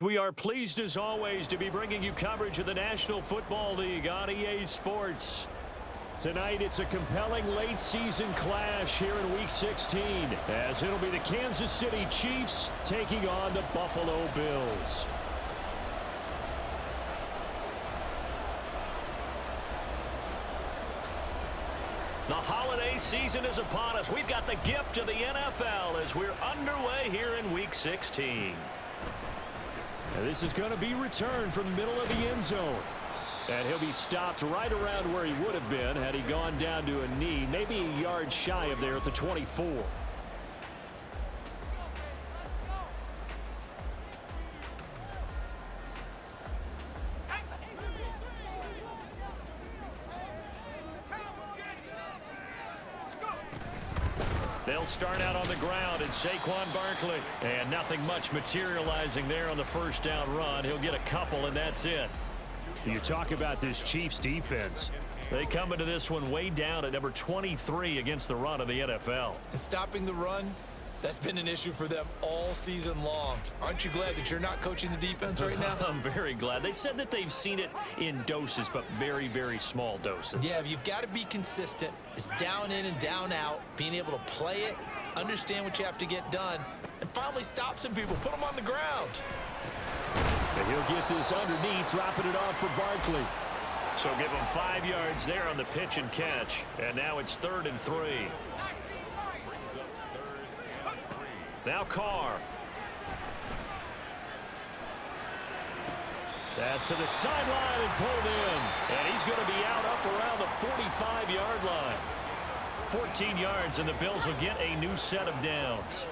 We are pleased as always to be bringing you coverage of the National Football League on EA Sports. Tonight it's a compelling late season clash here in Week 16 as it'll be the Kansas City Chiefs taking on the Buffalo Bills. The holiday season is upon us. We've got the gift of the NFL as we're underway here in Week 16. This is going to be returned from the middle of the end zone. And he'll be stopped right around where he would have been had he gone down to a knee, maybe a yard shy of there at the 24. They'll start out on the ground, and Saquon Barkley. And nothing much materializing there on the first down run. He'll get a couple, and that's it. You talk about this Chiefs defense. They come into this one way down at number 23 against the run of the NFL. And stopping the run, that's been an issue for them all season long. Aren't you glad that you're not coaching the defense right now? I'm very glad. They said that they've seen it in doses, but very, very small doses. Yeah, you've got to be consistent. It's down in and down out, being able to play it, understand what you have to get done, and finally stop some people, put them on the ground. And he'll get this underneath, dropping it off for Barkley. So give him 5 yards there on the pitch and catch. And now it's 3rd and 3. Now Carr. Pass to the sideline and pulled in. And he's going to be out up around the 45-yard line. 14 yards, and the Bills will get a new set of downs.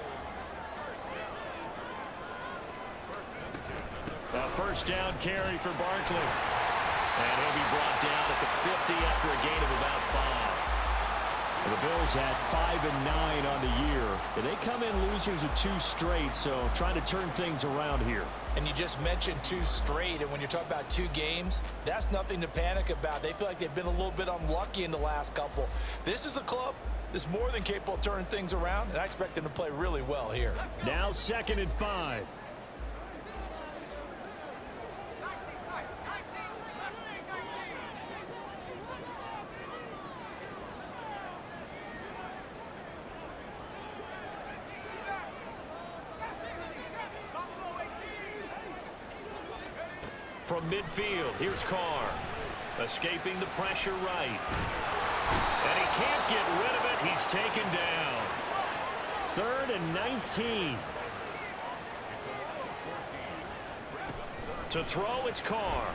A first down carry for Barkley. And he'll be brought down at the 50 after a gain of about 5. The Bills had 5-9 on the year. And they come in losers of 2 straight, so trying to turn things around here. And you just mentioned 2 straight, and when you're talking about 2 games, that's nothing to panic about. They feel like they've been a little bit unlucky in the last couple. This is a club that's more than capable of turning things around, and I expect them to play really well here. Now 2nd and 5. From midfield, here's Carr. Escaping the pressure right. And he can't get rid of it. He's taken down. 3rd and 19. To throw, it's Carr.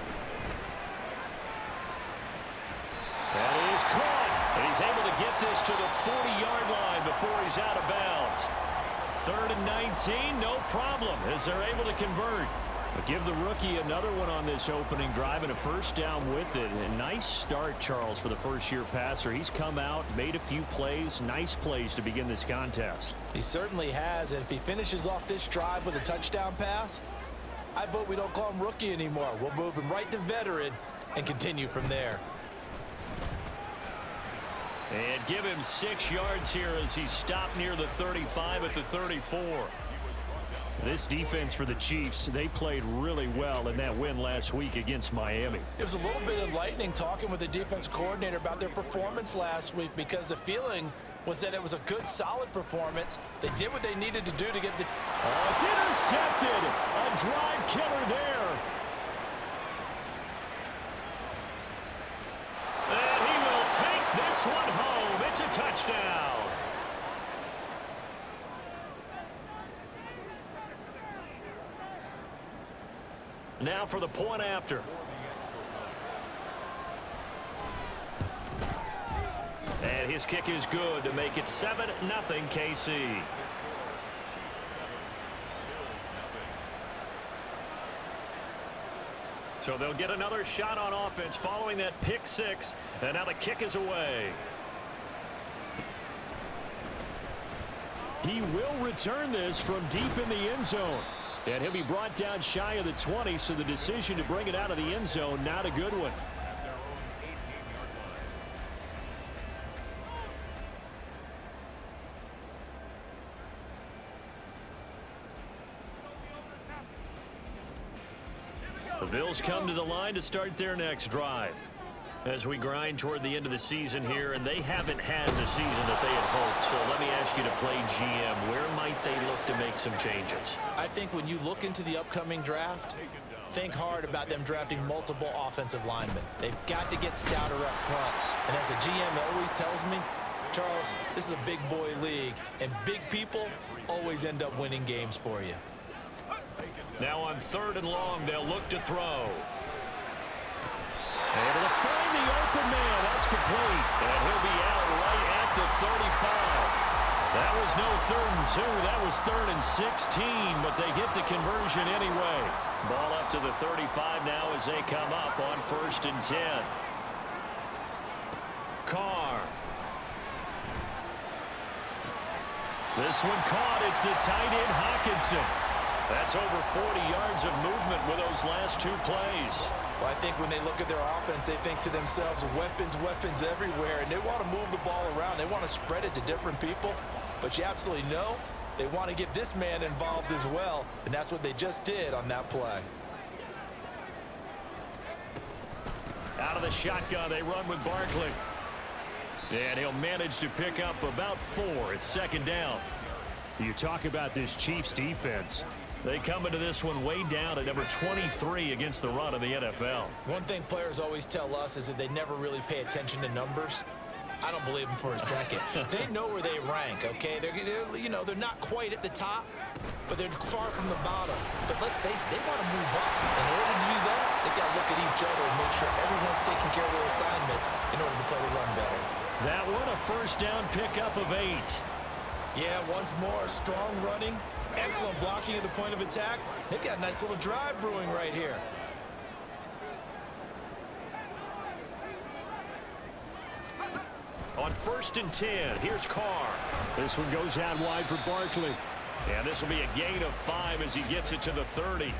That is caught. And he's able to get this to the 40-yard line before he's out of bounds. 3rd and 19, no problem, as they're able to convert. But give the rookie another one on this opening drive and a first down with it. A nice start, Charles, for the first-year passer. He's come out, made a few plays, nice plays to begin this contest. He certainly has, and if he finishes off this drive with a touchdown pass, I vote we don't call him rookie anymore. We'll move him right to veteran and continue from there. And give him 6 yards here as he's stopped near the 35 at the 34. This defense for the Chiefs, they played really well in that win last week against Miami. It was a little bit enlightening talking with the defense coordinator about their performance last week because the feeling was that it was a good, solid performance. They did what they needed to do to get the... Oh, it's intercepted! A drive killer there. And he will take this one home. It's a touchdown. Now for the point after. And his kick is good to make it 7-0 KC. So they'll get another shot on offense following that pick 6. And now the kick is away. He will return this from deep in the end zone. And he'll be brought down shy of the 20, so the decision to bring it out of the end zone, not a good one. The Bills come to the line to start their next drive. As we grind toward the end of the season here, and they haven't had the season that they had hoped. So let me ask you to play GM. Where might they look to make some changes? I think when you look into the upcoming draft, think hard about them drafting multiple offensive linemen. They've got to get stouter up front. And as a GM always tells me, Charles, this is a big boy league, and big people always end up winning games for you. Now on 3rd and long, they'll look to throw. Able to find the open man. That's complete. And he'll be out right at the 35. That was no 3rd and 2. That was 3rd and 16, but they get the conversion anyway. Ball up to the 35 now as they come up on 1st and 10. Carr. This one caught. It's the tight end Hockenson. That's over 40 yards of movement with those last 2 plays. Well, I think when they look at their offense, they think to themselves, weapons, weapons everywhere, and they want to move the ball around. They want to spread it to different people, but you absolutely know they want to get this man involved as well, and that's what they just did on that play. Out of the shotgun, they run with Barkley. And he'll manage to pick up about 4. It's 2nd down. You talk about this Chiefs defense. They come into this one way down at number 23 against the run of the NFL. One thing players always tell us is that they never really pay attention to numbers. I don't believe them for a second. They know where they rank, okay? They're not quite at the top, but they're far from the bottom. But let's face it, they want to move up. In order to do that, they've got to look at each other and make sure everyone's taking care of their assignments in order to play the run better. That one, a 1st down pickup of 8. Yeah, once more, strong running, excellent blocking at the point of attack. They've got a nice little drive brewing right here. On 1st and 10, here's Carr. This one goes out wide for Barkley. And this will be a gain of 5 as he gets it to the 30.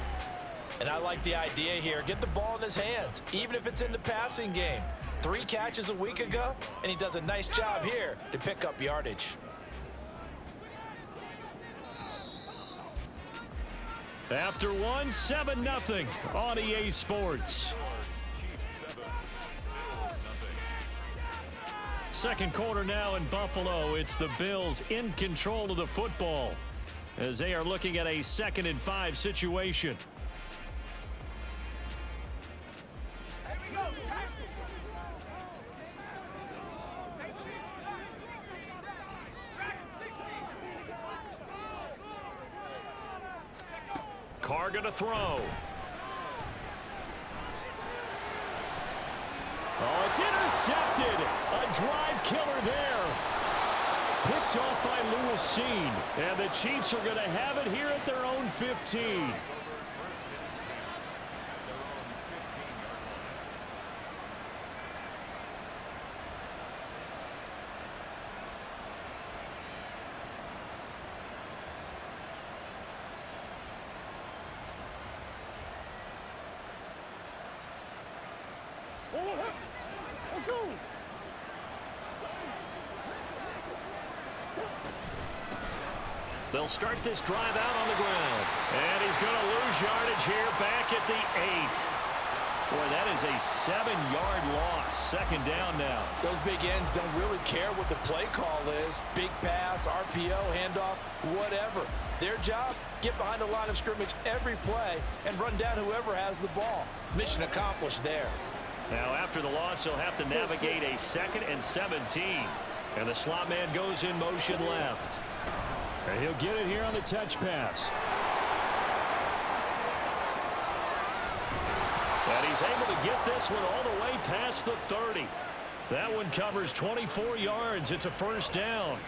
And I like the idea here. Get the ball in his hands, even if it's in the passing game. 3 catches a week ago, and he does a nice job here to pick up yardage. After 1, 7-0 on EA Sports. 2nd quarter now in Buffalo. It's the Bills in control of the football as they are looking at a 2nd and 5 situation. Carr going to throw. Oh, it's intercepted. A drive killer there. Picked off by Lewis-Cine. And the Chiefs are going to have it here at their own 15. Let's go. They'll start this drive out on the ground. And he's going to lose yardage here back at the 8. Boy, that is a 7-yard loss. 2nd down now. Those big ends don't really care what the play call is. Big pass, RPO, handoff, whatever. Their job, get behind the line of scrimmage every play and run down whoever has the ball. Mission accomplished there. Now, after the loss, he'll have to navigate a 2nd and 17. And the slot man goes in motion left. And he'll get it here on the touch pass. And he's able to get this one all the way past the 30. That one covers 24 yards. It's a 1st down.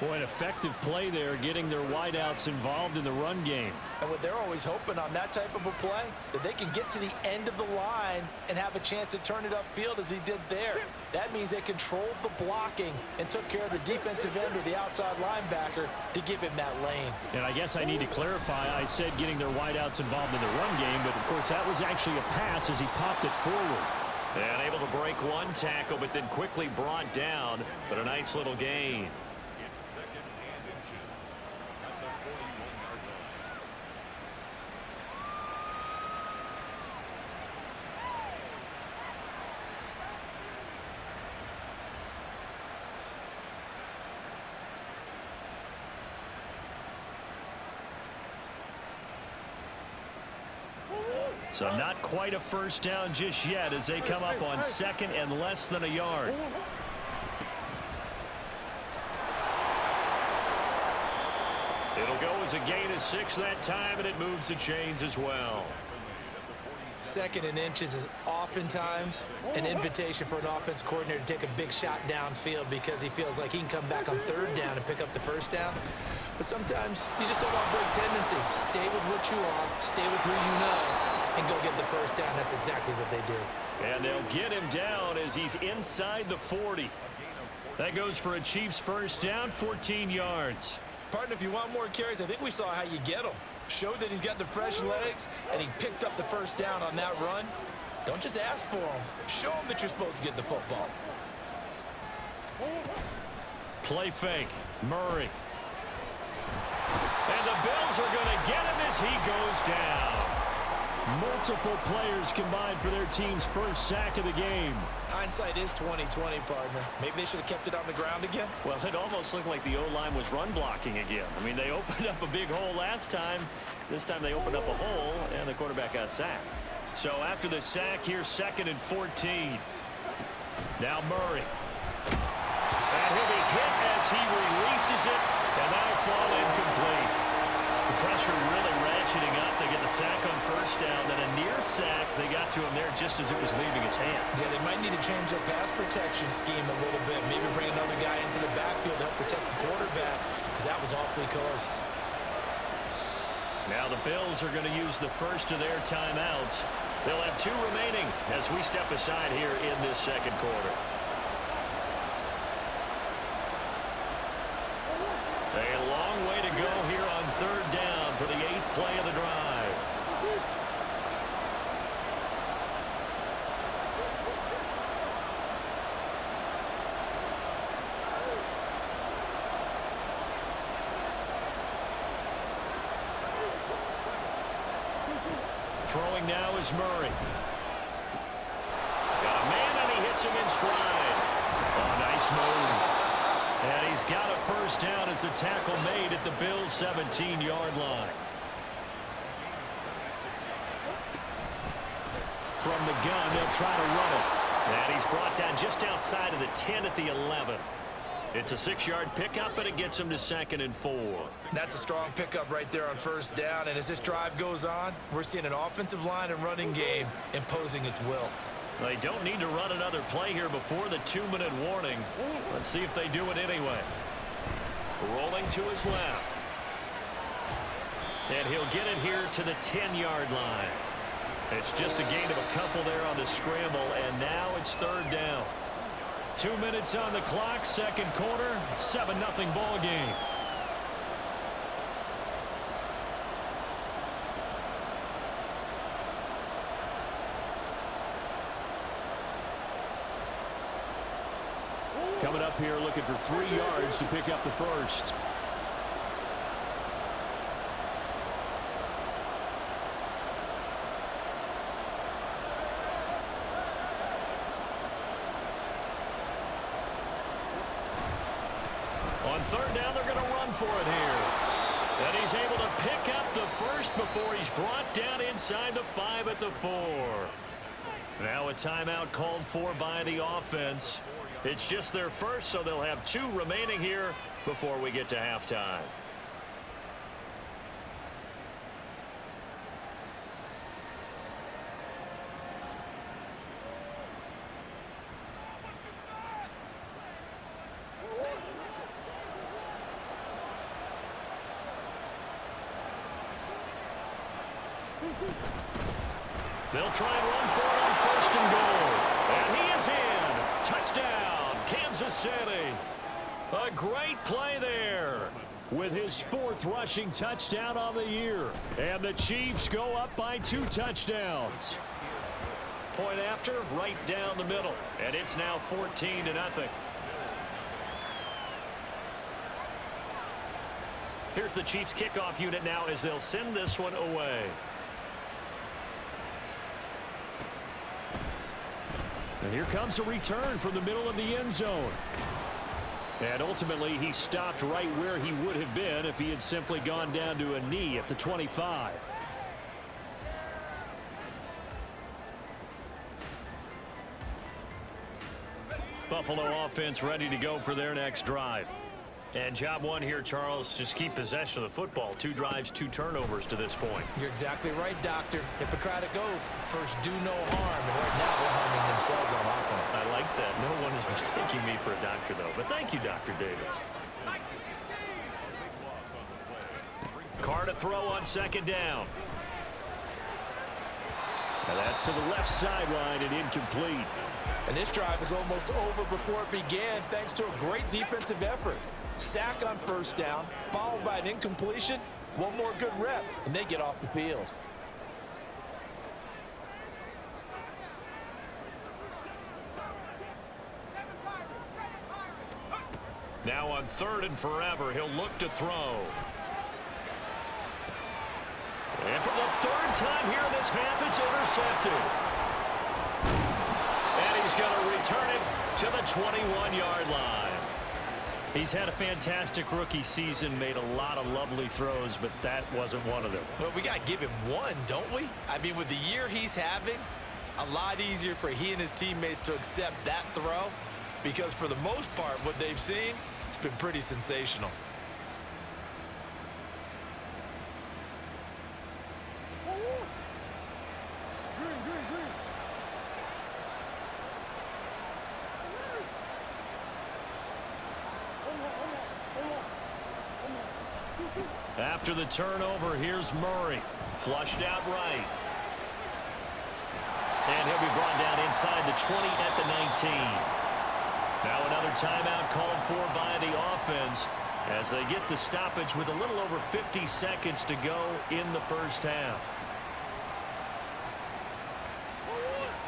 Boy, an effective play there, getting their wideouts involved in the run game. And what they're always hoping on that type of a play, that they can get to the end of the line and have a chance to turn it upfield as he did there. That means they controlled the blocking and took care of the defensive end or the outside linebacker to give him that lane. And I guess I need to clarify, I said getting their wideouts involved in the run game, but of course that was actually a pass as he popped it forward. And able to break one tackle, but then quickly brought down, but a nice little gain. So not quite a first down just yet as they come up on second and less than a yard. It'll go as a gain of 6 that time, and it moves the chains as well. Second and inches is oftentimes an invitation for an offense coordinator to take a big shot downfield because he feels like he can come back on third down and pick up the first down. But sometimes you just don't want to break tendency. Stay with what you are, stay with who you know, and go get the first down. That's exactly what they did. And they'll get him down as he's inside the 40. That goes for a Chiefs first down, 14 yards. Partner, if you want more carries, I think we saw how you get them. Showed that he's got the fresh legs, and he picked up the first down on that run. Don't just ask for him. Show him that you're supposed to get the football. Play fake. Murray. And the Bills are going to get him as he goes down. Multiple players combined for their team's first sack of the game. Hindsight is 20/20, partner. Maybe they should have kept it on the ground again. Well, it almost looked like the O-line was run blocking again. I mean, they opened up a big hole last time. This time they opened up a hole, and the quarterback got sacked. So after the sack, here's second and 14. Now Murray. And he'll be hit as he releases it, and that'll fall incomplete. The pressure really ratcheting up. They get the sack on first down, then a near sack. They got to him there just as it was leaving his hand. Yeah, they might need to change their pass protection scheme a little bit. Maybe bring another guy into the backfield to help protect the quarterback, because that was awfully close. Now the Bills are going to use the first of their timeouts. They'll have 2 remaining as we step aside here in this second quarter. A long way to go here on third down for the 8th play of the drive. Throwing now is Murray. Got a man, and he hits him in stride. Oh, nice move. And he's got a first down as the tackle made at the Bills' 17-yard line. From the gun, they'll try to run it. And he's brought down just outside of the 10 at the 11. It's a 6-yard pickup, but it gets him to second and 4. That's a strong pickup right there on first down. And as this drive goes on, we're seeing an offensive line and running game imposing its will. They don't need to run another play here before the 2-minute warning. Let's see if they do it anyway. Rolling to his left. And he'll get it here to the 10-yard line. It's just a gain of a couple there on the scramble, and now it's third down. 2 minutes on the clock, second quarter, 7-0 ball game. Coming up here looking for 3 yards to pick up the first. On third down, they're going to run for it here. And he's able to pick up the first before he's brought down inside the 5 at the 4. Now a timeout called for by the offense. It's just their first, so they'll have 2 remaining here before we get to halftime. They'll try and run for it on first and goal. And he is in. Touchdown, Kansas City. A great play there with his 4th rushing touchdown on the year. And the Chiefs go up by 2 touchdowns. Point after, right down the middle. And it's now 14-0. Here's the Chiefs kickoff unit now as they'll send this one away. And here comes a return from the middle of the end zone. And ultimately, he stopped right where he would have been if he had simply gone down to a knee at the 25. Buffalo offense ready to go for their next drive. And job one here, Charles, just keep possession of the football. 2 drives, 2 turnovers to this point. You're exactly right, Doctor. Hippocratic oath. First, do no harm. And right now, they're harming themselves on offense. I like that. No one is mistaking me for a doctor, though. But thank you, Dr. Davis. Carr to throw on 2nd down. And that's to the left sideline and incomplete. And this drive is almost over before it began, thanks to a great defensive effort. Sack on 1st down, followed by an incompletion. One more good rep, and they get off the field. Now on 3rd and forever, he'll look to throw. And for the 3rd time here in this half, it's intercepted. And he's going to return it to the 21-yard line. He's had a fantastic rookie season, made a lot of lovely throws, but that wasn't one of them. Well, we got to give him one, don't we? I mean, with the year he's having, a lot easier for he and his teammates to accept that throw, because for the most part, what they've seen, it's been pretty sensational. After the turnover, here's Murray. Flushed out right. And he'll be brought down inside the 20 at the 19. Now another timeout called for by the offense as they get the stoppage with a little over 50 seconds to go in the first half.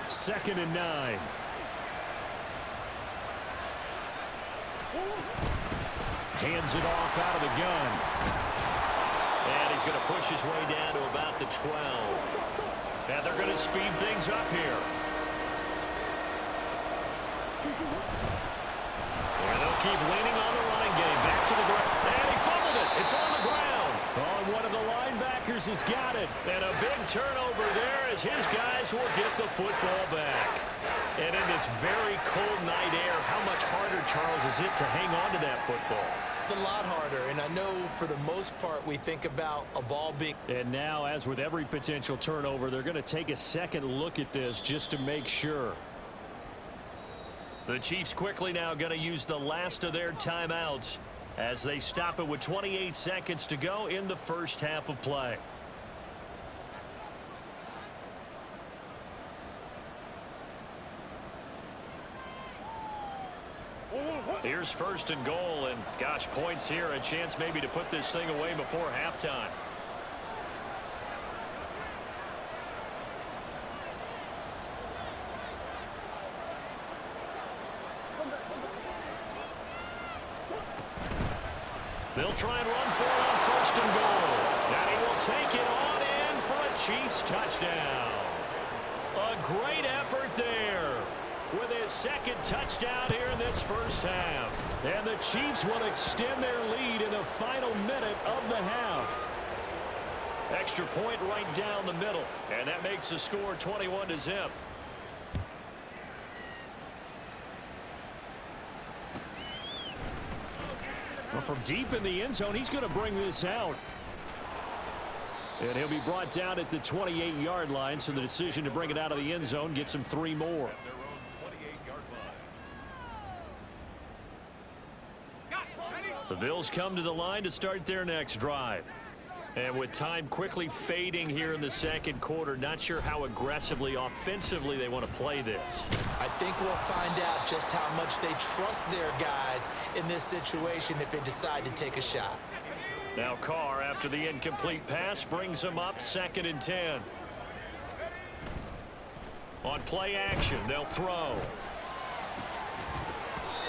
2nd and 9. Hands it off out of the gun. And he's going to push his way down to about the 12. And they're going to speed things up here. And they'll keep leaning on the running game. Back to the ground. And he fumbled it. It's on the ground. Oh, and one of the linebackers has got it. And a big turnover there as his guys will get the football back. And in this very cold night air, how much harder, Charles, is it to hang on to that football? It's a lot harder, and I know for the most part we think about a ball being... And now, as with every potential turnover, they're going to take a second look at this just to make sure. The Chiefs quickly now going to use the last of their timeouts as they stop it with 28 seconds to go in the first half of play. Here's 1st and goal, and gosh, points here, a chance maybe to put this thing away before halftime. They'll try and run for it on 1st and goal. And he will take it on in for a Chiefs touchdown. A great effort there with his 2nd touchdown here in this first half. And the Chiefs will extend their lead in the final minute of the half. Extra point right down the middle. And that makes the score 21-0. Well, from deep in the end zone, he's going to bring this out. And he'll be brought down at the 28-yard line, so the decision to bring it out of the end zone gets him 3 more. The Bills come to the line to start their next drive. And with time quickly fading here in the 2nd quarter, not sure how aggressively, offensively they want to play this. I think we'll find out just how much they trust their guys in this situation if they decide to take a shot. Now Carr, after the incomplete pass, brings him up 2nd and 10. On play action, they'll throw.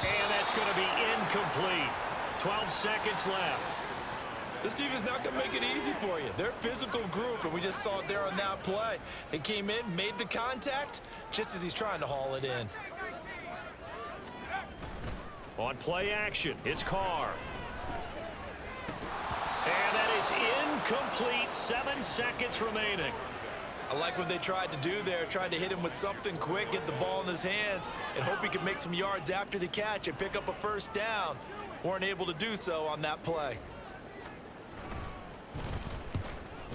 And that's going to be incomplete. 12 seconds left. This defense is not going to make it easy for you. They're a physical group, and we just saw it there on that play. They came in, made the contact, just as he's trying to haul it in. On play action, it's Carr. And that is incomplete. 7 seconds remaining. A I like what they tried to do there, tried to hit him with something quick, get the ball in his hands, and hope he could make some yards after the catch and pick up a first down. Weren't able to do so on that play.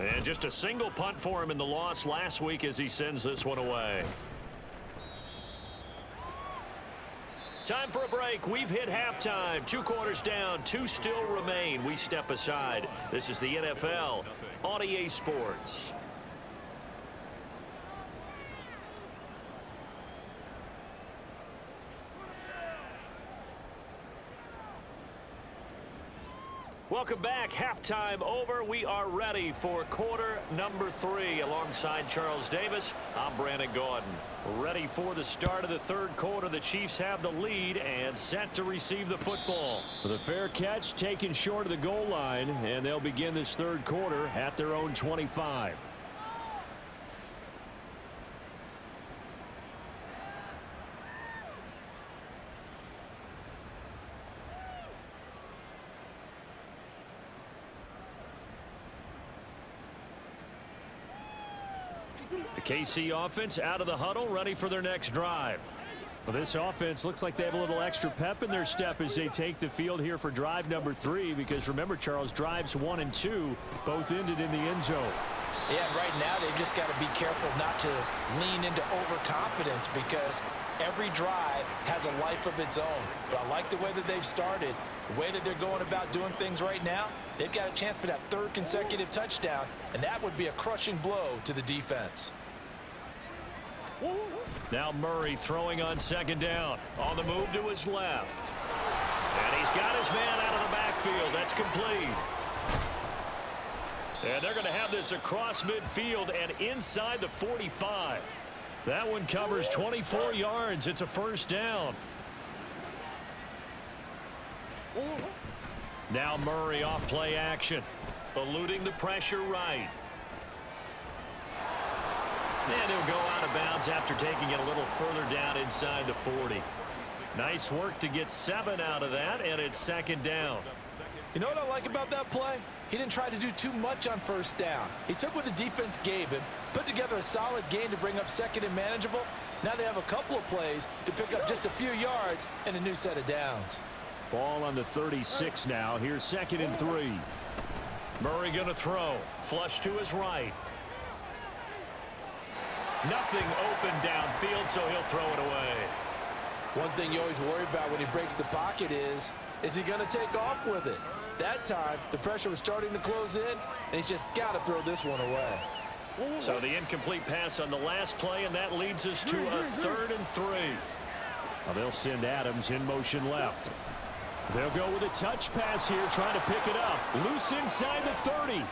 And just a single punt for him in the loss last week as he sends this one away. Time for a break. We've hit halftime. 2 quarters down, 2 still remain. We step aside. This is the NFL on EA Sports. Welcome back. Halftime over. We are ready for quarter number 3. Alongside Charles Davis, I'm Brandon Gordon. Ready for the start of the third quarter. The Chiefs have the lead and set to receive the football. The fair catch taken short of the goal line, and they'll begin this third quarter at their own 25. The KC offense out of the huddle, ready for their next drive. Well, this offense looks like they have a little extra pep in their step as they take the field here for drive number 3, because remember, Charles, drives 1 and 2 both ended in the end zone. Yeah, right now they've just got to be careful not to lean into overconfidence, because every drive has a life of its own. But I like the way that they've started, the way that they're going about doing things right now. They've got a chance for that 3rd consecutive touchdown, and that would be a crushing blow to the defense. Now Murray throwing on 2nd down. On the move to his left. And he's got his man out of the backfield. That's complete. And they're going to have this across midfield and inside the 45. That one covers 24 yards. It's a first down. Now Murray off play action. Eluding the pressure right. And he'll go out of bounds after taking it a little further down inside the 40. Nice work to get 7 out of that, and it's 2nd down. You know what I like about that play? He didn't try to do too much on first down. He took what the defense gave him, put together a solid gain to bring up 2nd and manageable. Now they have a couple of plays to pick up just a few yards and a new set of downs. Ball on the 36 now. Here's 2nd and 3. Murray going to throw. Flush to his right. Nothing open downfield, so he'll throw it away. One thing you always worry about when he breaks the pocket is he going to take off with it? That time, the pressure was starting to close in, and he's just got to throw this one away. So the incomplete pass on the last play, and that leads us to a 3rd and 3. Now they'll send Adams in motion left. They'll go with a touch pass here, trying to pick it up. Loose inside the 30.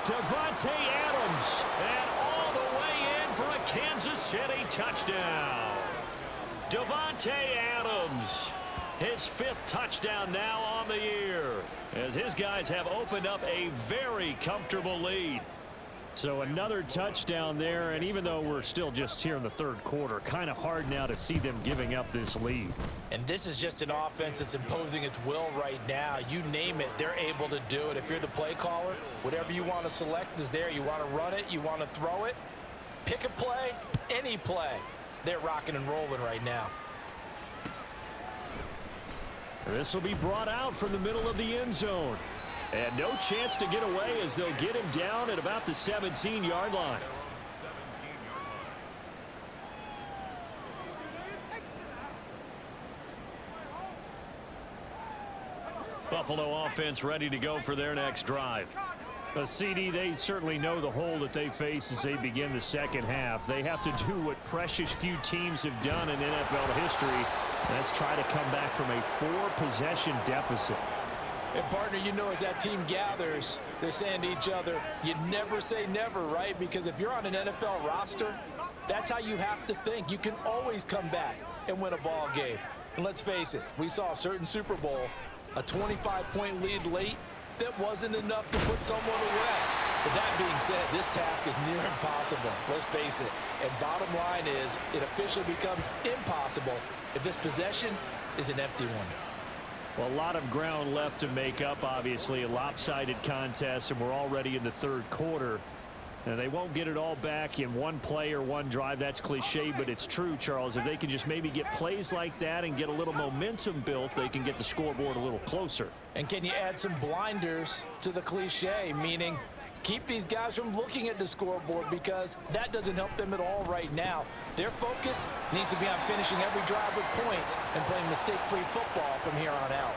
Davante Adams, and all the way in for a Kansas City touchdown. Davante Adams, his 5th touchdown now on the year, as his guys have opened up a very comfortable lead. So another touchdown there, and even though we're still just here in the 3rd quarter, kind of hard now to see them giving up this lead. And this is just an offense that's imposing its will right now. You name it, they're able to do it. If you're the play caller, whatever you want to select is there. You want to run it, you want to throw it, pick a play, any play. They're rocking and rolling right now. This will be brought out from the middle of the end zone. And no chance to get away as they'll get him down at about the 17-yard line. Buffalo offense ready to go for their next drive. CD, they certainly know the hole that they face as they begin the 2nd half. They have to do what precious few teams have done in NFL history. That's try to come back from a 4-possession deficit. And partner, you know, as that team gathers, they're saying to each other, you never say never, right? Because if you're on an NFL roster, that's how you have to think. You can always come back and win a ball game. And let's face it, we saw a certain Super Bowl, a 25-point lead late, that wasn't enough to put someone away. But that being said, this task is near impossible. Let's face it. And bottom line is, it officially becomes impossible if this possession is an empty one. Well, a lot of ground left to make up, obviously. A lopsided contest, and we're already in the 3rd quarter. And they won't get it all back in one play or one drive. That's cliche, but it's true, Charles. If they can just maybe get plays like that and get a little momentum built, they can get the scoreboard a little closer. And can you add some blinders to the cliche, meaning keep these guys from looking at the scoreboard, because that doesn't help them at all right now. Their focus needs to be on finishing every drive with points and playing mistake-free football from here on out.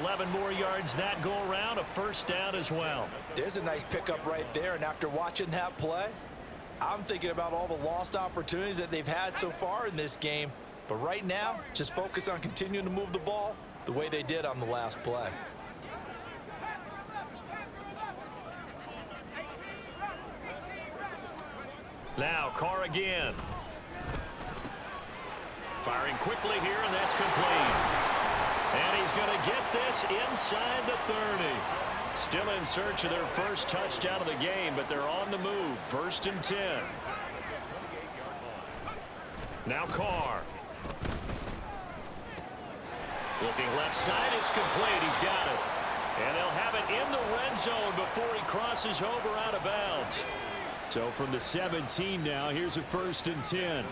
11 more yards that go around, a first down as well. There's a nice pickup right there, and after watching that play, I'm thinking about all the lost opportunities that they've had so far in this game. But right now, just focus on continuing to move the ball the way they did on the last play. Now Carr again. Firing quickly here, and that's complete. And he's going to get this inside the 30. Still in search of their first touchdown of the game, but they're on the move. 1st and 10. Now Carr. Looking left side, it's complete. He's got it. And they'll have it in the red zone before he crosses over out of bounds. So from the 17 now, here's a 1st and 10.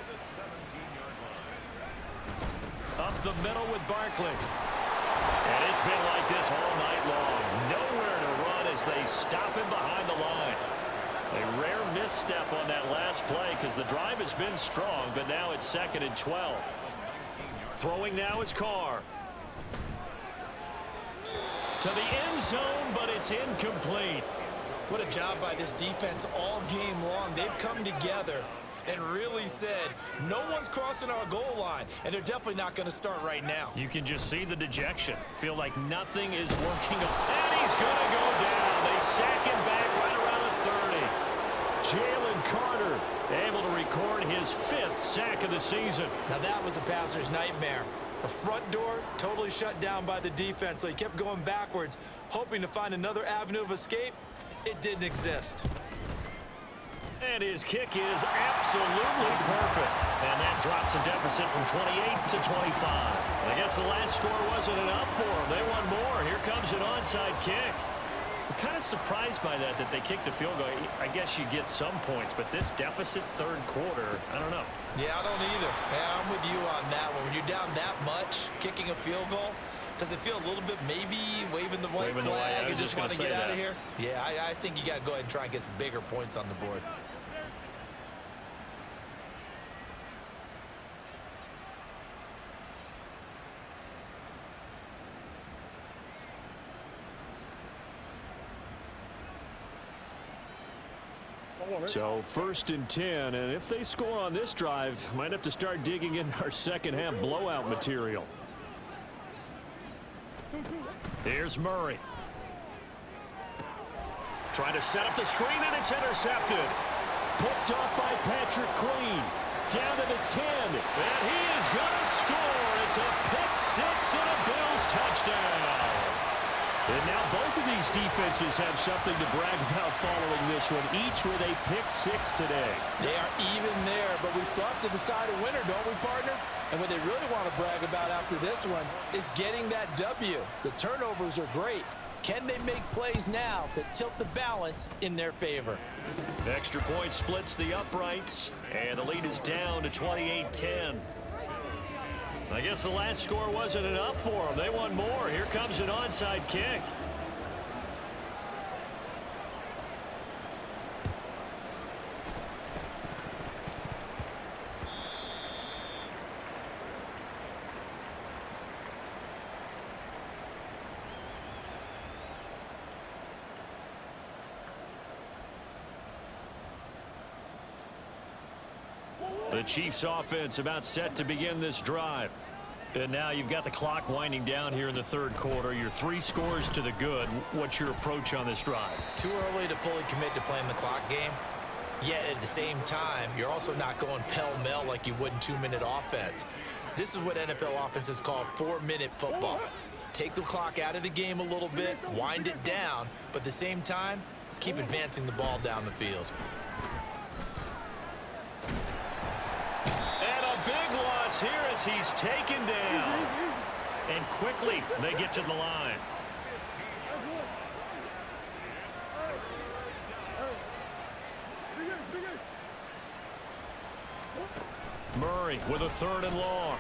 Up the middle with Barkley. And it's been like this all night long. Nowhere to run as they stop him behind the line. A rare misstep on that last play because the drive has been strong, but now it's 2nd and 12. Throwing now is Carr. To the end zone, but it's incomplete. What a job by this defense all game long. They've come together and really said, no one's crossing our goal line, and they're definitely not going to start right now. You can just see the dejection. Feel like nothing is working. And he's going to go down. They sack him back right around the 30. Jalen Carter able to record his 5th sack of the season. Now that was a passer's nightmare. The front door totally shut down by the defense, so he kept going backwards, hoping to find another avenue of escape. It didn't exist. And his kick is absolutely perfect. And that drops a deficit from 28 to 25. I guess the last score wasn't enough for them. They want more. Here comes an onside kick. I'm kind of surprised by that they kicked the field goal. I guess you get some points, but this deficit 3rd quarter, I don't know. Yeah, I don't either. Yeah, I'm with you on that one. When you're down that much, kicking a field goal, does it feel a little bit maybe waving the white flag and just want to get out of here? Yeah, I think you got to go ahead and try and get some bigger points on the board. So 1st and 10, and if they score on this drive, might have to start digging in our second half blowout material. Here's Murray. Trying to set up the screen, and it's intercepted. Picked off by Patrick Queen. Down to the 10, and he is going to score. It's a pick-6 and a Bills touchdown. And now both of these defenses have something to brag about following this one, each with a pick-6 today. They are even there, but we still have to decide a winner, don't we, partner? And what they really want to brag about after this one is getting that W. The turnovers are great. Can they make plays now that tilt the balance in their favor? Extra point splits the uprights, and the lead is down to 28-10. I guess the last score wasn't enough for them. They want more. Here comes an onside kick. The Chiefs offense about set to begin this drive. And now you've got the clock winding down here in the 3rd quarter. Your 3 scores to the good. What's your approach on this drive? Too early to fully commit to playing the clock game. Yet at the same time, you're also not going pell-mell like you would in 2-minute offense. This is what NFL offenses call 4-minute football. Take the clock out of the game a little bit, wind it down, but at the same time, keep advancing the ball down the field. Big loss here as he's taken down. And quickly they get to the line. Murray with a 3rd and long.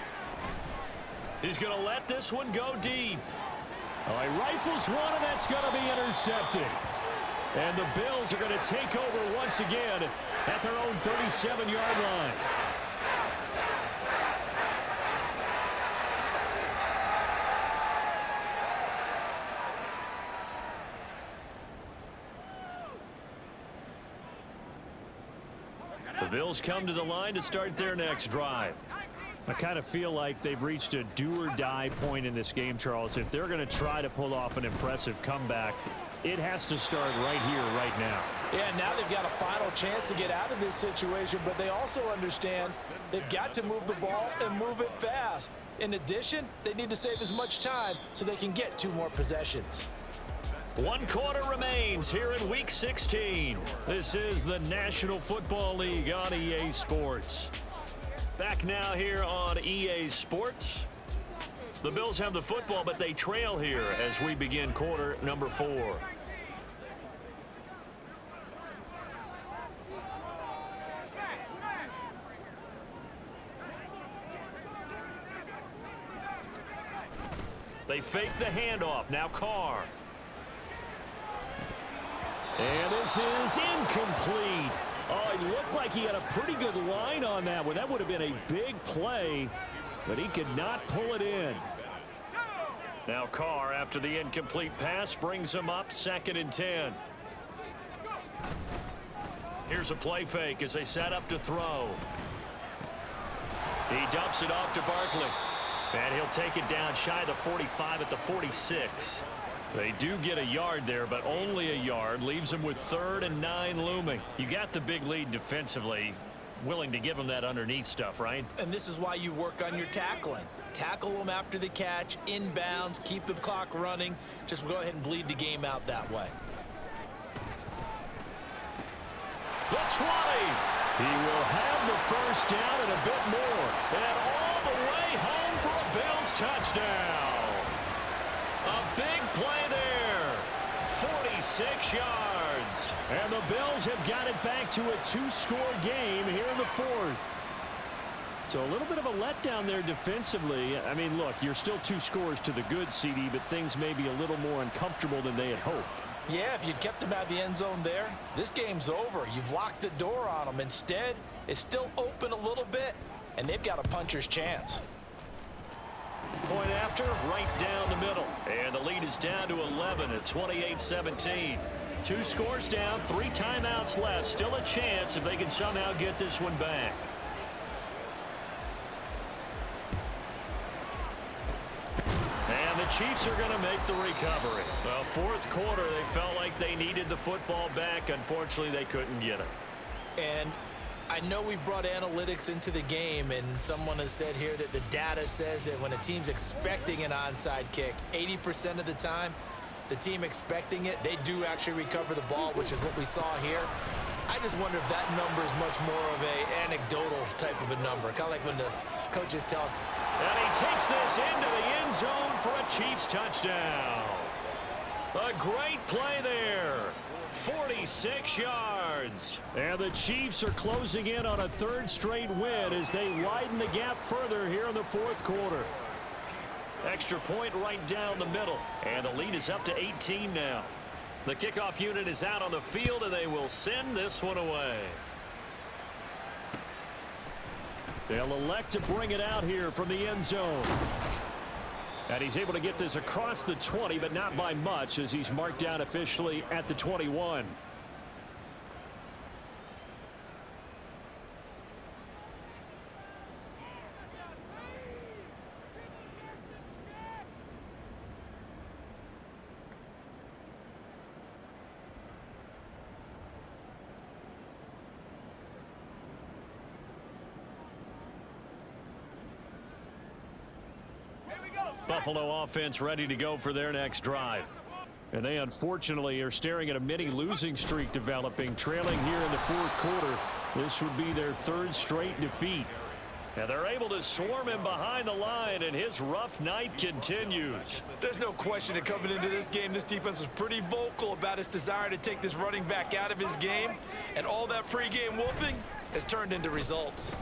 He's going to let this one go deep. Oh, he rifles one, and that's going to be intercepted. And the Bills are going to take over once again at their own 37-yard line. The Bills come to the line to start their next drive. I kind of feel like they've reached a do-or-die point in this game, Charles. If they're going to try to pull off an impressive comeback, it has to start right here, right now. Yeah, now they've got a final chance to get out of this situation, but they also understand they've got to move the ball and move it fast. In addition, they need to save as much time so they can get 2 more possessions. 1 quarter remains here in Week 16. This is the National Football League on EA Sports. Back now here on EA Sports. The Bills have the football, but they trail here as we begin quarter number 4. They fake the handoff. Now Carr. And this is incomplete. Oh, it looked like he had a pretty good line on that one. That would have been a big play, but he could not pull it in. Now Carr, after the incomplete pass, brings him up 2nd and 10. Here's a play fake as they set up to throw. He dumps it off to Barkley. And he'll take it down shy of the 45 at the 46. They do get a yard there, but only a yard. Leaves them with 3rd and 9 looming. You got the big lead defensively. Willing to give them that underneath stuff, right? And this is why you work on your tackling. Tackle them after the catch, inbounds, keep the clock running. Just go ahead and bleed the game out that way. The 20. He will have the 1st down and a bit more. And all the way home for a Bills touchdown. A big play there. 46 yards. And the Bills have got it back to a 2-score game here in the 4th. So a little bit of a letdown there defensively. I mean, look, you're still 2 scores to the good, CD, but things may be a little more uncomfortable than they had hoped. Yeah, if you'd kept them out of the end zone there, this game's over. You've locked the door on them. Instead, it's still open a little bit, and they've got a puncher's chance. Point after, right down the middle. And the lead is down to 11 at 28-17. 2 scores down, 3 timeouts left. Still a chance if they can somehow get this one back. And the Chiefs are going to make the recovery. Well, 4th quarter, they felt like they needed the football back. Unfortunately, they couldn't get it. And I know we brought analytics into the game, and someone has said here that the data says that when a team's expecting an onside kick, 80% of the time, the team expecting it, they do actually recover the ball, which is what we saw here. I just wonder if that number is much more of an anecdotal type of a number, kind of like when the coaches tell us. And he takes this into the end zone for a Chiefs touchdown. A great play there. 46 yards. And the Chiefs are closing in on a 3rd straight win as they widen the gap further here in the 4th quarter. Extra point right down the middle. And the lead is up to 18 now. The kickoff unit is out on the field, and they will send this one away. They'll elect to bring it out here from the end zone. And he's able to get this across the 20, but not by much, as he's marked down officially at the 21. Buffalo offense ready to go for their next drive. And they unfortunately are staring at a mini losing streak developing, trailing here in the 4th quarter. This would be their 3rd straight defeat. And they're able to swarm him behind the line, and his rough night continues. There's no question that coming into this game, this defense was pretty vocal about its desire to take this running back out of his game. And all that pregame wolfing has turned into results.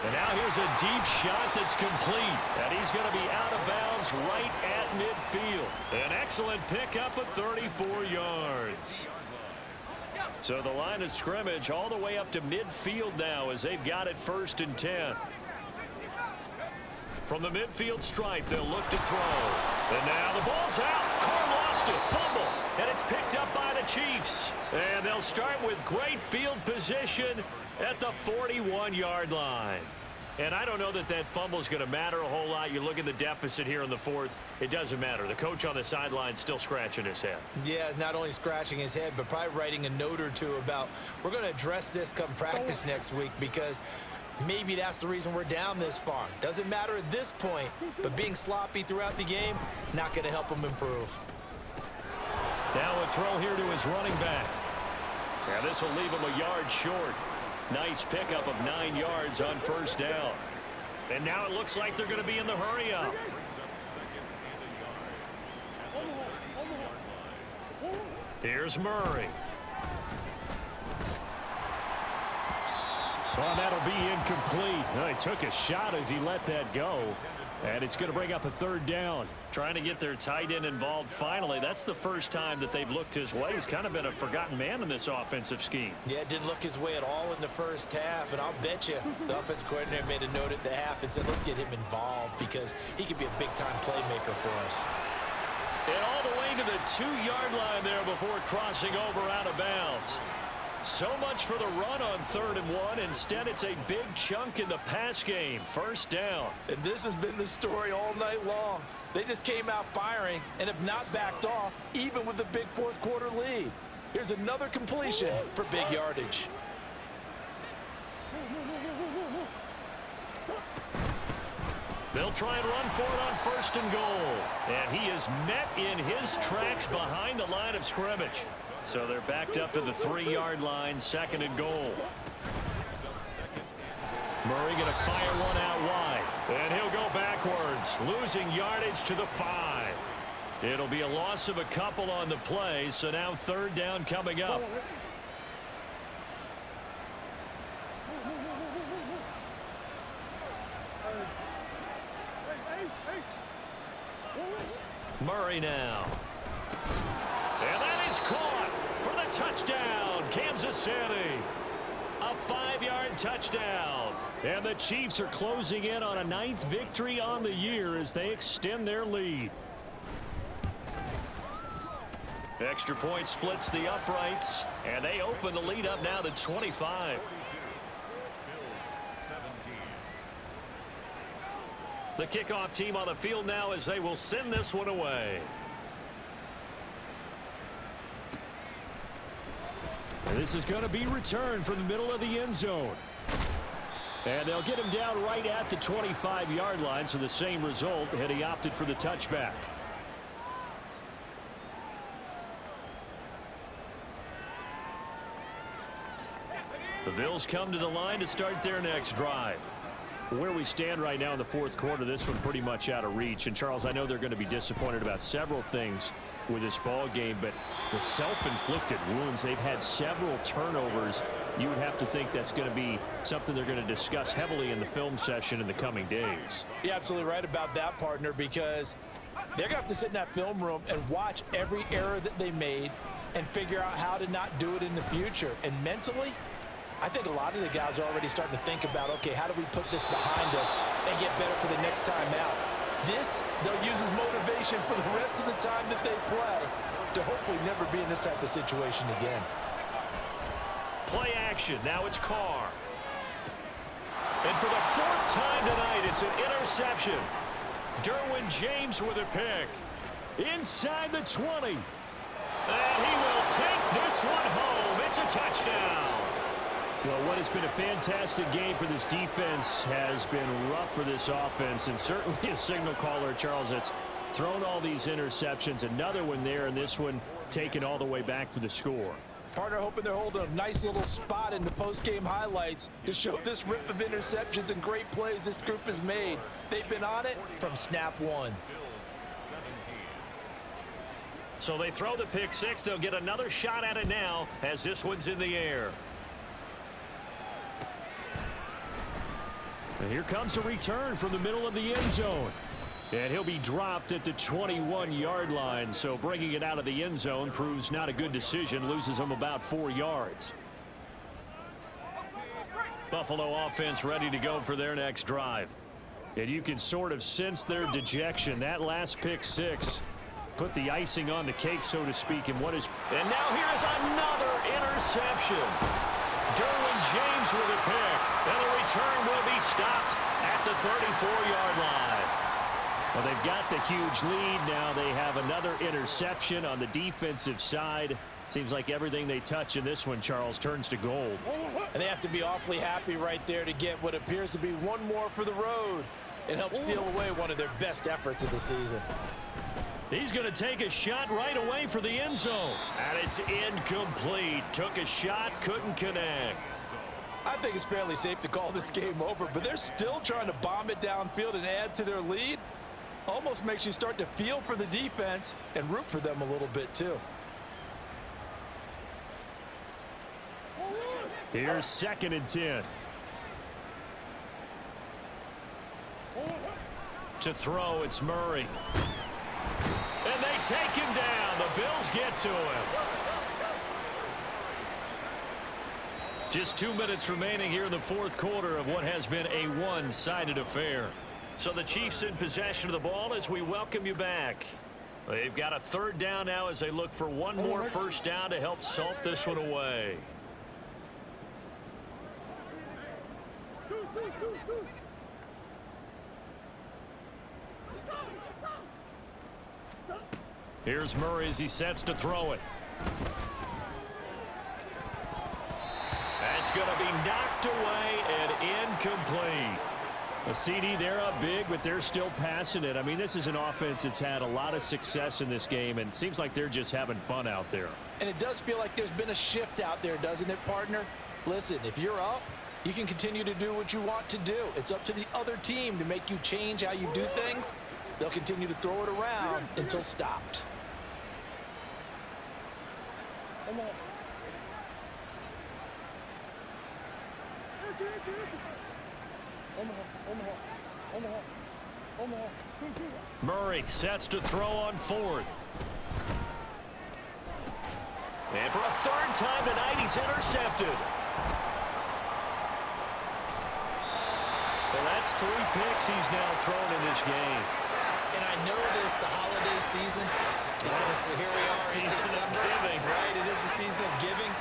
And now here's a deep shot that's complete. And he's going to be out of bounds right at midfield. An excellent pickup of 34 yards. So the line of scrimmage all the way up to midfield now as they've got it 1st and 10. From the midfield stripe, they'll look to throw. And now the ball's out. Carr lost it. Fumble. And it's picked up by the Chiefs. And they'll start with great field position at the 41-yard line. And I don't know that that fumble is going to matter a whole lot. You look at the deficit here in the 4th. It doesn't matter. The coach on the sideline still scratching his head. Yeah, not only scratching his head, but probably writing a note or two about we're going to address this come practice next week because maybe that's the reason we're down this far. Doesn't matter at this point, but being sloppy throughout the game, not going to help him improve. Now a throw here to his running back. Yeah, this will leave him a yard short. Nice pickup of 9 yards on 1st down. And now it looks like they're going to be in the hurry up. Here's Murray. Well, that'll be incomplete. Well, he took a shot as he let that go. And it's going to bring up a 3rd down. Trying to get their tight end involved finally. That's the first time that they've looked his way. He's kind of been a forgotten man in this offensive scheme. Yeah, didn't look his way at all in the 1st half. And I'll bet you the offense coordinator made a note at the half and said, let's get him involved because he could be a big-time playmaker for us. And all the way to the 2-yard line there before crossing over out of bounds. So much for the run on 3rd and 1. Instead, it's a big chunk in the pass game. 1st down. And this has been the story all night long. They just came out firing and have not backed off, even with the big 4th quarter lead. Here's another completion for big yardage. They'll try and run for it on 1st and goal. And he is met in his tracks behind the line of scrimmage. So they're backed up to the 3-yard line, 2nd and goal. Murray going to fire one out wide. And he'll go backwards, losing yardage to the 5. It'll be a loss of a couple on the play, so now 3rd down coming up. Murray now. And that is caught for the touchdown, Kansas City. A 5-yard touchdown. And the Chiefs are closing in on a 9th victory on the year as they extend their lead. Extra point splits the uprights, and they open the lead up now to 25. The kickoff team on the field now as they will send this one away. And this is going to be returned from the middle of the end zone. And they'll get him down right at the 25-yard line, so the same result, and he opted for the touchback. The Bills come to the line to start their next drive. Where we stand right now in the 4th quarter, this one pretty much out of reach. And, Charles, I know they're going to be disappointed about several things with this ball game, but the self-inflicted wounds, they've had several turnovers. You would have to think that's going to be something they're going to discuss heavily in the film session in the coming days. You're absolutely right about that, partner, because they're going to have to sit in that film room and watch every error that they made and figure out how to not do it in the future. And mentally, I think a lot of the guys are already starting to think about, okay, how do we put this behind us and get better for the next time out? This, they'll use as motivation for the rest of the time that they play to hopefully never be in this type of situation again. Play action. Now it's Carr. And for the 4th time tonight, it's an interception. Derwin James with a pick. Inside the 20. And he will take this one home. It's a touchdown. Well, what has been a fantastic game for this defense has been rough for this offense, and certainly a signal caller, Charles, that's thrown all these interceptions. Another one there, and this one taken all the way back for the score. Partner hoping they're holding a nice little spot in the post-game highlights to show this rip of interceptions and great plays this group has made. They've been on it from snap one. So they throw the pick six. They'll get another shot at it now as this one's in the air. And here comes a return from the middle of the end zone. And he'll be dropped at the 21-yard line, so bringing it out of the end zone proves not a good decision, loses him about 4 yards. Buffalo offense ready to go for their next drive. And you can sort of sense their dejection. That last pick six put the icing on the cake, so to speak. And now here's another interception. Derwin James with a pick. And the return will be stopped at the 34-yard line. Well, they've got the huge lead. Now they have another interception on the defensive side. Seems like everything they touch in this one, Charles, turns to gold. And they have to be awfully happy right there to get what appears to be one more for the road. It helps seal away one of their best efforts of the season. He's going to take a shot right away for the end zone. And it's incomplete. Took a shot, couldn't connect. I think it's fairly safe to call this game over, but they're still trying to bomb it downfield and add to their lead. Almost makes you start to feel for the defense and root for them a little bit too. Here's 2nd and 10. To throw, it's Murray. And they take him down. The Bills get to him. Just 2 minutes remaining here in the fourth quarter of what has been a one-sided affair. So the Chiefs in possession of the ball as we welcome you back. They've got a 3rd down now as they look for one more first down to help salt this one away. Here's Murray as he sets to throw it. That's going to be knocked away and incomplete. A CD, they're up big, but they're still passing it. I mean, this is an offense that's had a lot of success in this game, and it seems like they're just having fun out there. And it does feel like there's been a shift out there, doesn't it, partner? Listen, if you're up, you can continue to do what you want to do. It's up to the other team to make you change how you do things. They'll continue to throw it around until stopped. Murray sets to throw on 4th. And for a 3rd time tonight, he's intercepted. Well, that's 3 picks he's now thrown in this game. And I know this, the holiday season, because here we are in December. Right, it is the season of giving.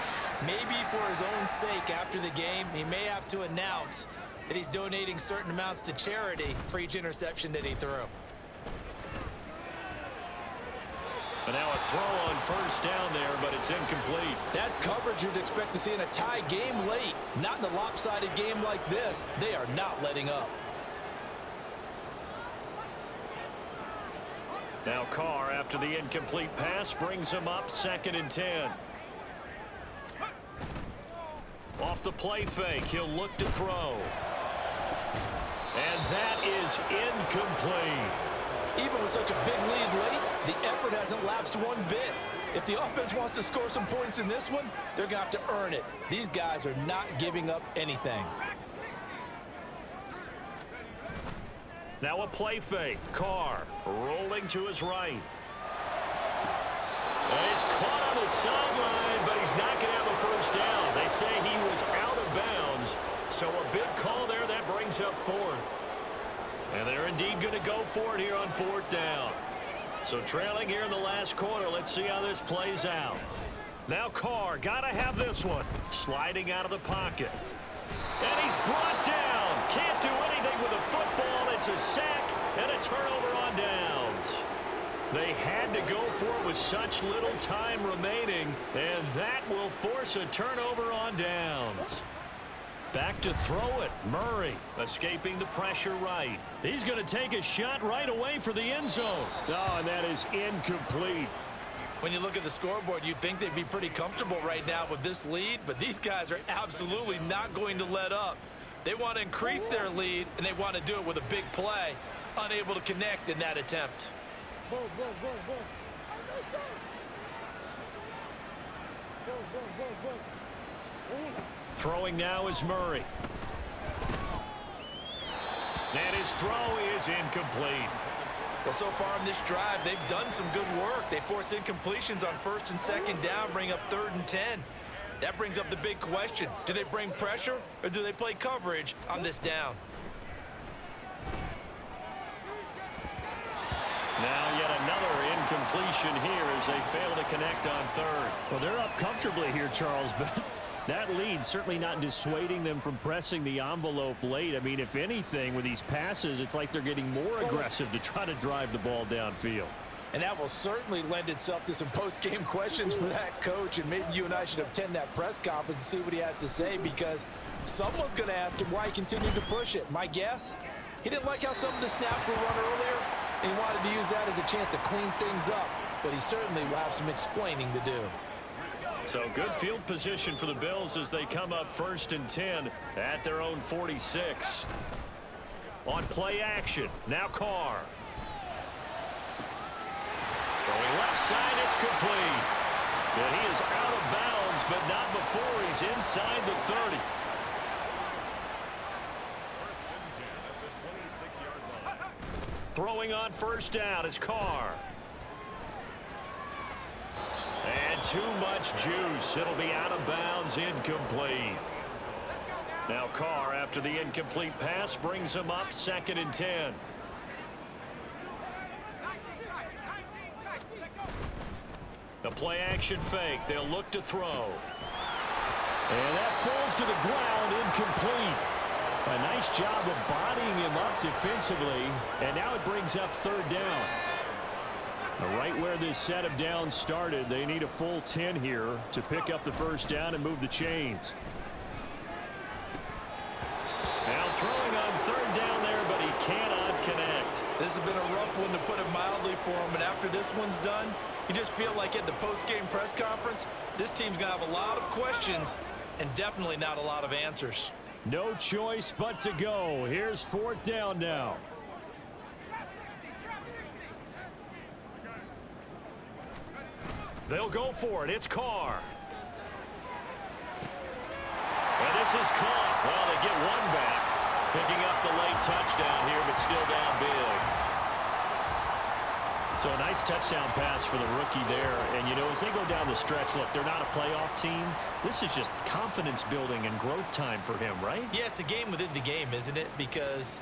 Maybe for his own sake after the game, he may have to announce that he's donating certain amounts to charity for each interception that he threw. And now a throw on first down there, but it's incomplete. That's coverage you'd expect to see in a tie game late. Not in a lopsided game like this. They are not letting up. Now Carr, after the incomplete pass, brings him up 2nd and 10. Off the play fake, he'll look to throw. And that is incomplete. Even with such a big lead late, the effort hasn't lapsed one bit. If the offense wants to score some points in this one, they're going to have to earn it. These guys are not giving up anything. Now a play fake. Carr rolling to his right. And he's caught on the sideline, but he's not going to have a first down. They say he was out of bounds. So a big call there that brings up 4th. And they're indeed going to go for it here on 4th down. So trailing here in the last quarter. Let's see how this plays out. Now Carr, got to have this one. Sliding out of the pocket. And he's brought down. Can't do anything with a football. It's a sack and a turnover on downs. They had to go for it with such little time remaining, and that will force a turnover on downs. Back to throw it. Murray escaping the pressure right. He's going to take a shot right away for the end zone. Oh, and that is incomplete. When you look at the scoreboard, you'd think they'd be pretty comfortable right now with this lead, but these guys are absolutely not going to let up. They want to increase their lead, and they want to do it with a big play. Unable to connect in that attempt. Throwing now is Murray. And his throw is incomplete. Well, so far in this drive, they've done some good work. They force incompletions on 1st and 2nd down, bring up 3rd and 10. That brings up the big question. Do they bring pressure or do they play coverage on this down? Now yet another incompletion here as they fail to connect on 3rd. Well, they're up comfortably here, Charles, but that lead certainly not dissuading them from pressing the envelope late. I mean, if anything, with these passes, it's like they're getting more aggressive to try to drive the ball downfield. And that will certainly lend itself to some post-game questions for that coach, and maybe you and I should attend that press conference and see what he has to say, because someone's going to ask him why he continued to push it. My guess, he didn't like how some of the snaps were run earlier, and he wanted to use that as a chance to clean things up, but he certainly will have some explaining to do. So good field position for the Bills as they come up 1st and 10 at their own 46. On play action, now Carr. Throwing left side, it's complete. And he is out of bounds, but not before he's inside the 30. Throwing on 1st down is Carr. And too much juice. It'll be out of bounds, incomplete. Now Carr, after the incomplete pass, brings him up 2nd and 10. The play action fake. They'll look to throw. And that falls to the ground, incomplete. A nice job of bodying him up defensively. And now it brings up 3rd down. Right where this set of downs started, they need a full 10 here to pick up the 1st down and move the chains. Now throwing on 3rd down there, but he cannot connect. This has been a rough one, to put it mildly, for him. And after this one's done, you just feel like at the post-game press conference, this team's going to have a lot of questions and definitely not a lot of answers. No choice but to go. Here's 4th down now. They'll go for it. It's Carr. And this is caught. Well, they get one back. Picking up the late touchdown here, but still down big. So a nice touchdown pass for the rookie there. And, you know, as they go down the stretch, look, they're not a playoff team. This is just confidence building and growth time for him, right? Yeah, it's a game within the game, isn't it? Because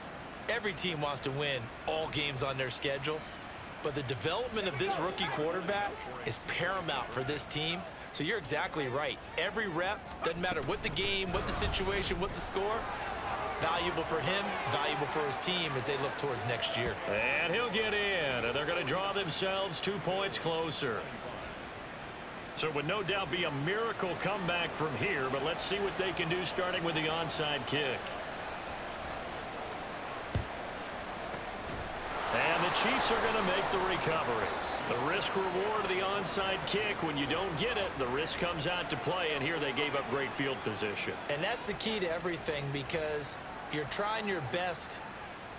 every team wants to win all games on their schedule. But the development of this rookie quarterback is paramount for this team. So you're exactly right. Every rep, doesn't matter what the game, what the situation, what the score, valuable for him, valuable for his team as they look towards next year. And he'll get in, and they're going to draw themselves 2 points closer. So it would no doubt be a miracle comeback from here, but let's see what they can do starting with the onside kick. And the Chiefs are going to make the recovery. The risk-reward of the onside kick, when you don't get it, the risk comes out to play, and here they gave up great field position. And that's the key to everything, because you're trying your best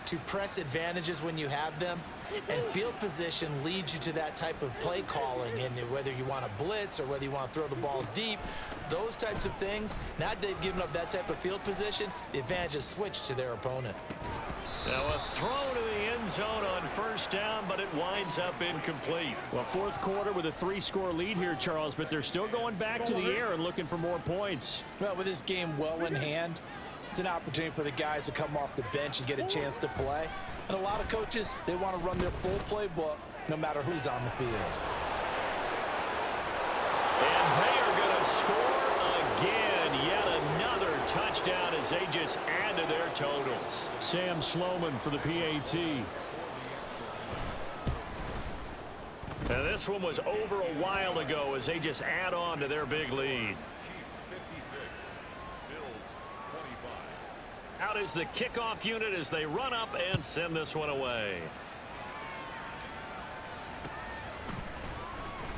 to press advantages when you have them, and field position leads you to that type of play calling, and whether you want to blitz or whether you want to throw the ball deep, those types of things. Now that they've given up that type of field position, the advantage is switched to their opponent. Now a throw to the end zone on 1st down, but it winds up incomplete. Well, 4th quarter with a 3-score lead here, Charles, but they're still going back to the air and looking for more points. Well, with this game well in hand, it's an opportunity for the guys to come off the bench and get a chance to play. And a lot of coaches, they want to run their full playbook no matter who's on the field. And they are going to score again. Yet another touchdown as they just add to their totals. Sam Sloman for the PAT. Now this one was over a while ago as they just add on to their big lead. Out is the kickoff unit as they run up and send this one away.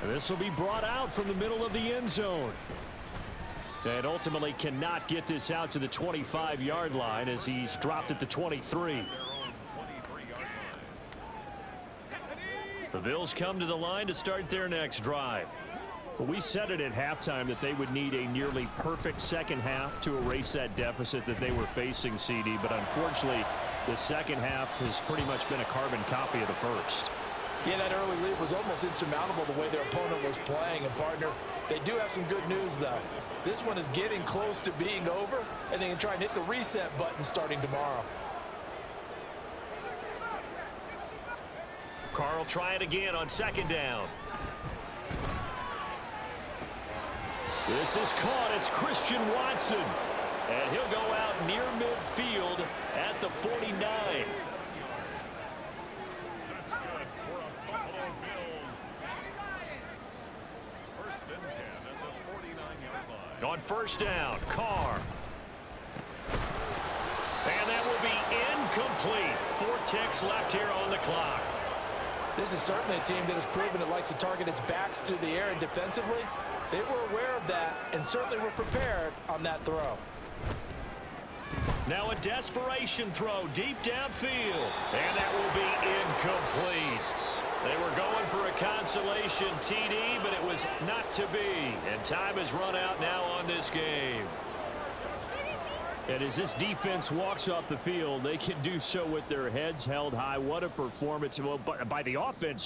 And this will be brought out from the middle of the end zone. And ultimately cannot get this out to the 25-yard line as he's dropped at the 23. The Bills come to the line to start their next drive. Well, we said it at halftime that they would need a nearly perfect second half to erase that deficit that they were facing, CD. But unfortunately, The second half has pretty much been a carbon copy of the first. Yeah, that early lead was almost insurmountable the way their opponent was playing. And, partner, they do have some good news, though. This one is getting close to being over, and they can try and hit the reset button starting tomorrow. Carl try it again on second down. This is caught. It's Christian Watson. And he'll go out near midfield at the 49. That's good for a Buffalo Bills. First and 10 at the 49-yard line. On first down, Carr. And that will be incomplete. 4 ticks left here on the clock. This is certainly a team that has proven it likes to target its backs through the air, and defensively, they were aware of that and certainly were prepared on that throw. Now a desperation throw deep downfield. And that will be incomplete. They were going for a consolation TD, but it was not to be. And time has run out now on this game. And as this defense walks off the field, they can do so with their heads held high. What a performance by the offense.